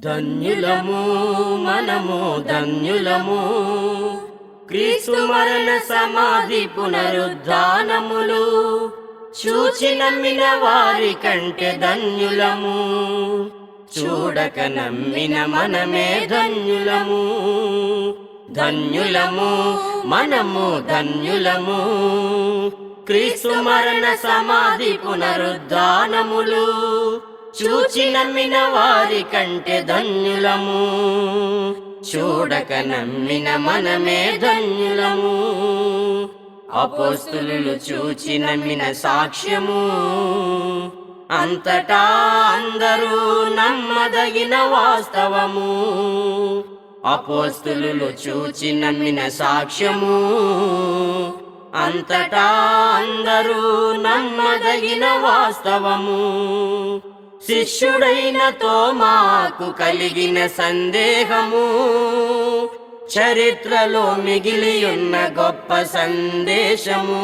ధన్యులము మనము ధన్యులము, క్రీస్తు మరణ సమాధి పునరుద్ధానములు చూచి నమ్మిన వారి కంటే ధన్యులము. చూడక నమ్మిన మనమే ధన్యులము. ధన్యులము మనము ధన్యులము, క్రీస్తు మరణ సమాధి పునరుద్ధానములు చూచి నమ్మిన వారి కంటే ధన్యులము. చూడక నమ్మిన మనమే ధన్యులము. అపోస్తులు చూచి నమ్మిన సాక్ష్యము అంతటా అందరూ నమ్మదగిన వాస్తవము. అపోస్తులు చూచి నమ్మిన సాక్ష్యము అంతటా అందరూ నమ్మదగిన వాస్తవము. శిష్యుడైన తోమాకు కలిగిన సందేహము చరిత్రలో మిగిలియున్న గొప్ప సందేశము.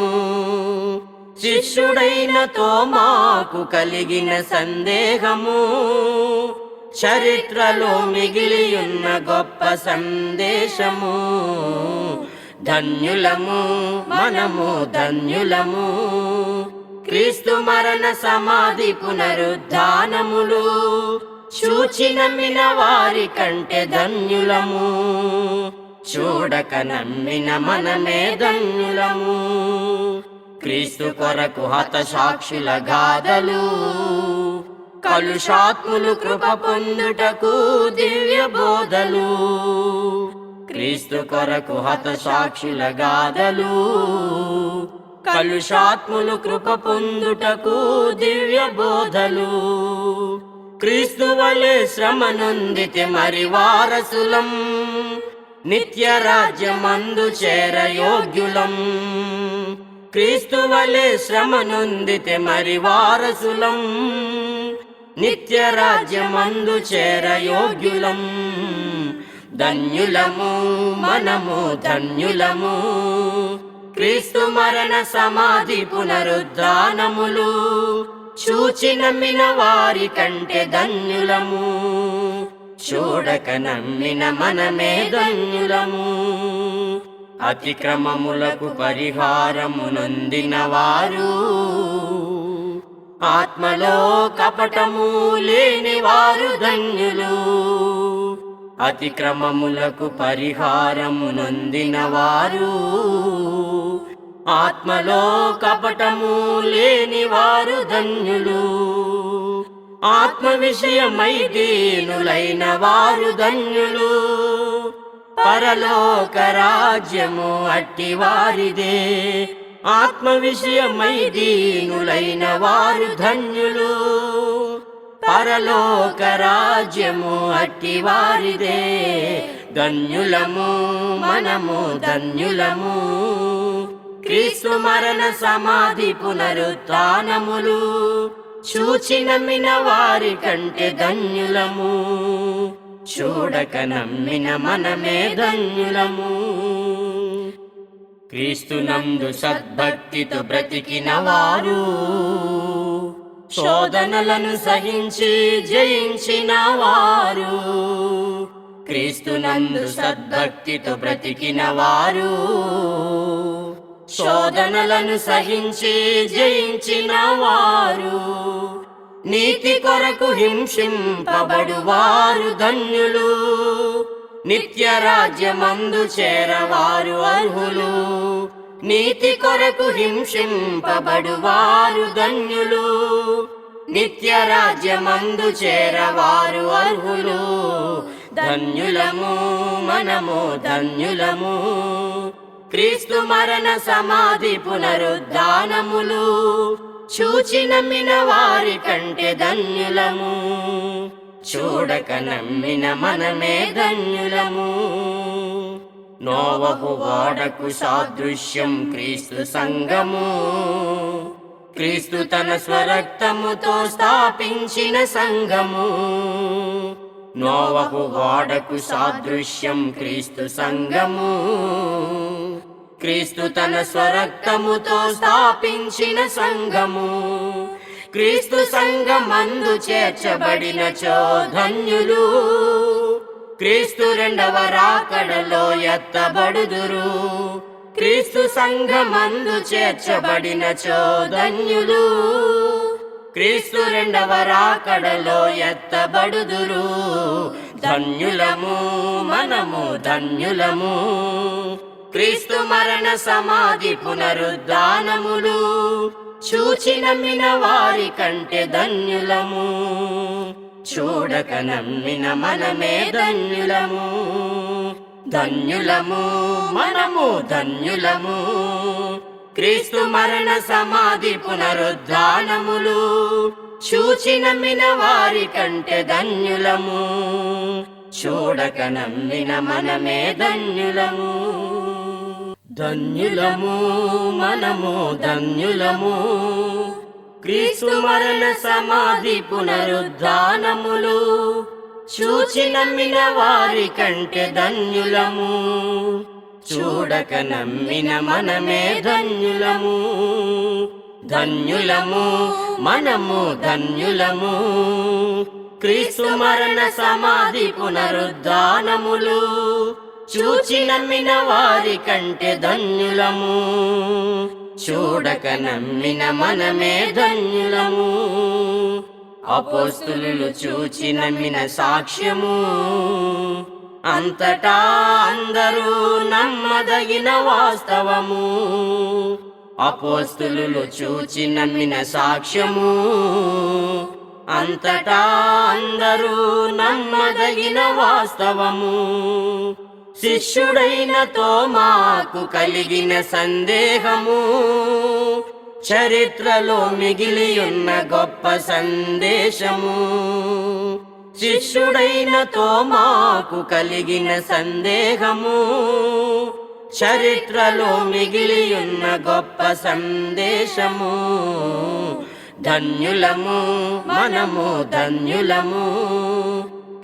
శిష్యుడైన తోమాకు కలిగిన సందేహము చరిత్రలో మిగిలియున్న గొప్ప సందేశము. ధన్యులము మనము ధన్యులము, క్రీస్తు మరణ సమాధి పునరుద్ధానములు చూచి నమ్మిన వారి కంటే ధన్యులము. చూడక నమ్మిన మనమే ధన్యులము. క్రీస్తు కొరకు హతసాక్షుల గాథలు, కలుషాత్ములు కృప పొందుటకు దివ్య బోధలు. క్రీస్తు కొరకు హతసాక్షుల గాథలు, కలుషాత్ములు కృప పొందుటకు దివ్య బోధలు. క్రీస్తు వలె శ్రమ నొందితే మరి వారసులం, నిత్య రాజ్యమందు చేర యోగ్యులం. క్రీస్తు వలె శ్రమ నొందితే మరి వారసులం, నిత్య రాజ్యమందు చేర యోగ్యులం. ధన్యులము మనము ధన్యులము, క్రీస్తు మరణ సమాధి పునరుద్ధానములు చూచి నమ్మిన వారి కంటే ధన్యులము. చూడక నమ్మిన మనమే ధన్యులము. అతిక్రమములకు పరిహారము నొందిన వారు, ఆత్మలో కపటము లేని వారు ధన్యులు. అతిక్రమములకు పరిహారము నొందిన వారు, ఆత్మలో కపటము లేని వారు ధన్యులు. ఆత్మ విషయమై దీనులైన వారు ధన్యులు. పరలోక రాజ్యము అట్టి వారిదే. ఆత్మ విషయమై దీనులైన వారు ధన్యులు. పరలోక రాజ్యము అట్టి వారిదే. ధన్యులము మనము ధన్యులము, క్రీస్తు మరణ సమాధి పునరుత్థానములు చూచి నమ్మిన వారి కంటే ధన్యులము. చూడక నమ్మిన మనమే ధన్యులము. క్రీస్తునందు సద్భక్తితో బ్రతికిన వారు, శోధనలను సహించి జయించిన వారు. క్రీస్తునందు సద్భక్తితో బ్రతికిన వారు, శోధనలను సహించి జయించిన వారు. నీతి కొరకు హింసింపబడు వారు ధన్యులు. నిత్య రాజ్యమందు చేరవారు అర్హులు. నీతి కొరకు హింసింపబడు వారు ధన్యులు. నిత్య రాజ్యమందు చేరవారు అర్హులు. ధన్యులము మనము ధన్యులము, క్రీస్తు మరణ సమాధి పునరుద్ధానములు చూచి నమ్మిన వారి కంటే ధన్యులము. చూడక నమ్మిన మనమే ధన్యులము. నోవహు ఓడకు సాదృశ్యం క్రీస్తు సంఘము. క్రీస్తు తన స్వరక్తముతో స్థాపించిన సంఘము. నోవహు ఓడకు సాదృశ్యం క్రీస్తు సంఘము. క్రీస్తు తన స్వరక్తముతో స్థాపించిన సంఘము. క్రీస్తు సంఘమందు చేర్చబడినచో ధన్యులు. క్రీస్తు రెండవ రాకడలో ఎత్తబడుదురు. క్రీస్తు సంఘమందు చేర్చబడినచో ధన్యులు. క్రీస్తు రెండవ రాకడలో ఎత్తబడుదురు. ధన్యులము మనము ధన్యులము. క్రీస్తు మరణ సమాధి పునరుద్ధానములు చూచి నమ్మిన వారి కంటే ధన్యులము. చూడక నమ్మిన మనమే ధన్యులము. ధన్యులము మనము ధన్యులము. క్రీస్తు మరణ సమాధి పునరుద్ధానములు చూచి నమ్మిన వారి కంటే ధన్యులము. చూడక నమ్మిన మనమే ధన్యులము. ధన్యులము మనము ధన్యులము. క్రీస్తు మరణ సమాధి పునరుద్ధానములు చూచి నమ్మిన వారి కంటే ధన్యులము. చూడక నమ్మిన మనమే ధన్యులము. ధన్యులము మనము ధన్యులము. క్రీస్తు మరణ సమాధి పునరుద్ధానములు చూచి నమ్మిన వారి కంటే ధన్యులము. చూడక నమ్మిన మనమే ధన్యులము. అపోస్తులు చూచి నమ్మిన సాక్ష్యము అంతటా అందరూ నమ్మదగిన వాస్తవము. అపోస్తులు చూచి నమ్మిన సాక్ష్యము అంతటా అందరూ నమ్మదగిన వాస్తవము. శిష్యుడైన తోమాకు కలిగిన సందేహము చరిత్రలో మిగిలియున్న గొప్ప సందేశము. శిష్యుడైన తోమాకు కలిగిన సందేహము చరిత్రలో మిగిలియున్న గొప్ప సందేశము. ధన్యులము మనము ధన్యులము.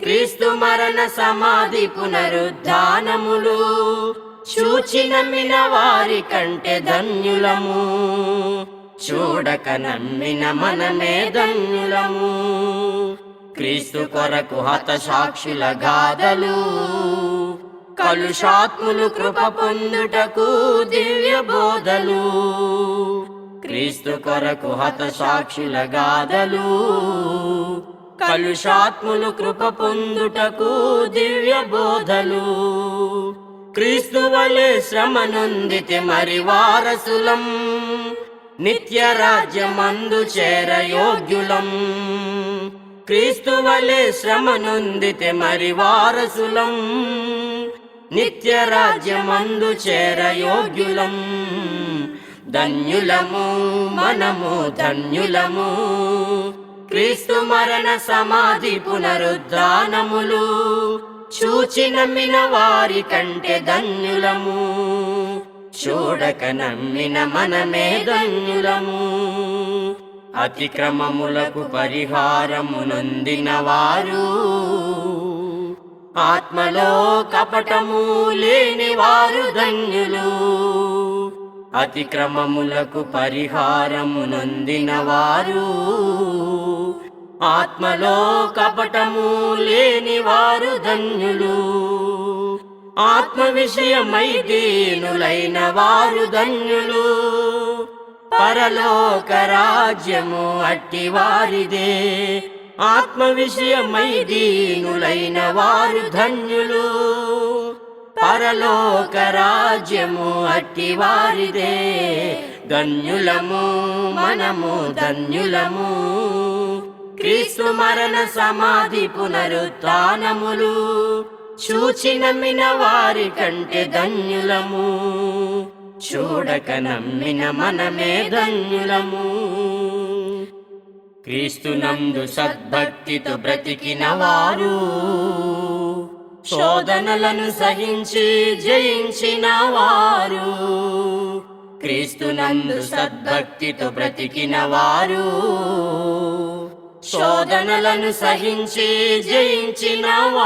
క్రీస్తు మరణ సమాధి పునరుద్ధానములు చూచి నమ్మిన వారి కంటే ధన్యులము. చూడక నమ్మిన మనమే ధన్యులము. క్రీస్తు కొరకు హతసాక్షుల గాథలు కలుషాత్ములు కృప పొందుటకు దివ్య బోధలు. క్రీస్తు కొరకు హతసాక్షుల గాథలు కలుషాత్ములు కృప పొందుటకు దివ్య బోధలు. క్రీస్తు వలె శ్రమ నొందితే మరి వారసులం నిత్య రాజ్యమందు చేర యోగ్యులం. క్రీస్తు వలె శ్రమ నొందితే మరి వారసులం నిత్య రాజ్యమందు చేర యోగ్యులం. ధన్యులము మనము ధన్యులము. క్రీస్తు మరణ సమాధి పునరుద్ధానములు చూచి నమ్మిన వారి కంటే ధన్యులము. చూడక నమ్మిన మనమే ధన్యులము. అతిక్రమములకు పరిహారము నొందిన వారు ఆత్మలో కపటము లేని వారు ధన్యులు. అతిక్రమములకు పరిహారము నొందిన వారు ఆత్మలో కపటము లేని వారు ధన్యులు. ఆత్మ విషయమై దీనులైన వారు ధన్యులు. పరలోక రాజ్యము అట్టి వారిదే. ఆత్మ విషయమై దీనులైన వారు ధన్యులు. పరలోక రాజ్యము అట్టి వారిదే. ధన్యులము మనము ధన్యులము. క్రీస్తు మరణ సమాధి పునరుత్థానములు చూచి నమ్మిన వారి కంటే ధన్యులము. చూడక నమ్మిన మనమే ధన్యులము. క్రీస్తునందు సద్భక్తితో బ్రతికిన వారు శోధనలను సహించి జయించిన వారు. క్రీస్తునందు సద్భక్తితో బ్రతికిన వారు శోధనలను సహించి జయించిన